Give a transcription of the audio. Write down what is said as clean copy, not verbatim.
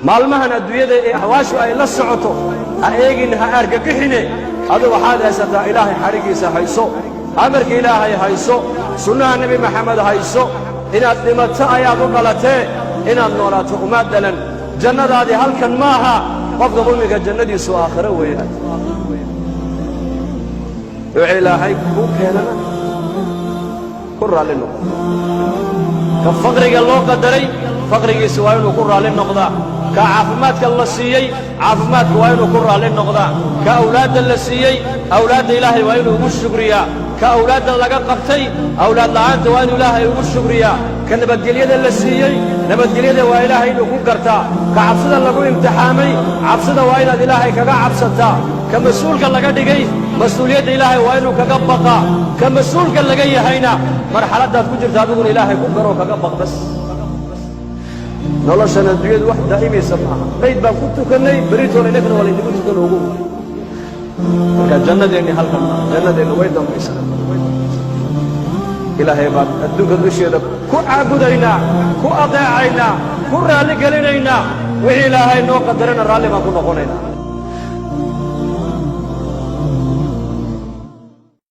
maalmahan adduunyada ee ahwaashu ay la socoto ha eegin ha argagixine adu waxaad haysataa ilaahay xarigiisa hayso amarka ilaahay hayso sunnaha nabi maxamed hayso inaad dhimato ayaad u dhalatee inaad noolaato uma dhalan jannadaadii halkan maaha qofka mu'minka jannadiisu aakhiro weeyaan wixii ilaahay kuu keenana ku raalli noqo ka faqriga loo qadaray faqrigiisa waa inuu ku raalli noqdaa ka caafimaadka la siiyey caafimaadka waa inuu ku raalli noqdaa ka awlaadda la siiyey awlaadda ilaahay waa inuu ugu shukriyaa ka awlaadda laga qabtay awlaad la'aanta waa inuu ilaahay ugu shukriyaa ka nabadgelyada la siiyey nabadgelyada waa ilaahay inuu ku gartaa ka cabsida lagu imtixaamay cabsida waa inaad ilaahay kaga cabsataa ka mas-uulka laga dhigay mas-uuliyadda ilaahay waa inuu kaga baqaa ka mas-uulka laga yahayna marxaladdaad ku jirta adiguna ilaahay ku garoo kaga baq bas noloshan adduunyadu wax daa'imaysa maaha qayd baan ku tukannay beritoona innagana waa laydigu tukan ogu marka jannadeenni halkan jannadeenna way dambaysaa ilaahay baan adduunka dusheeda ku caabudaynaa ku adeecaynaa ku raalli gelinaynaa wixii ilaahay noo qadarana raalli baan ku noqonaynaa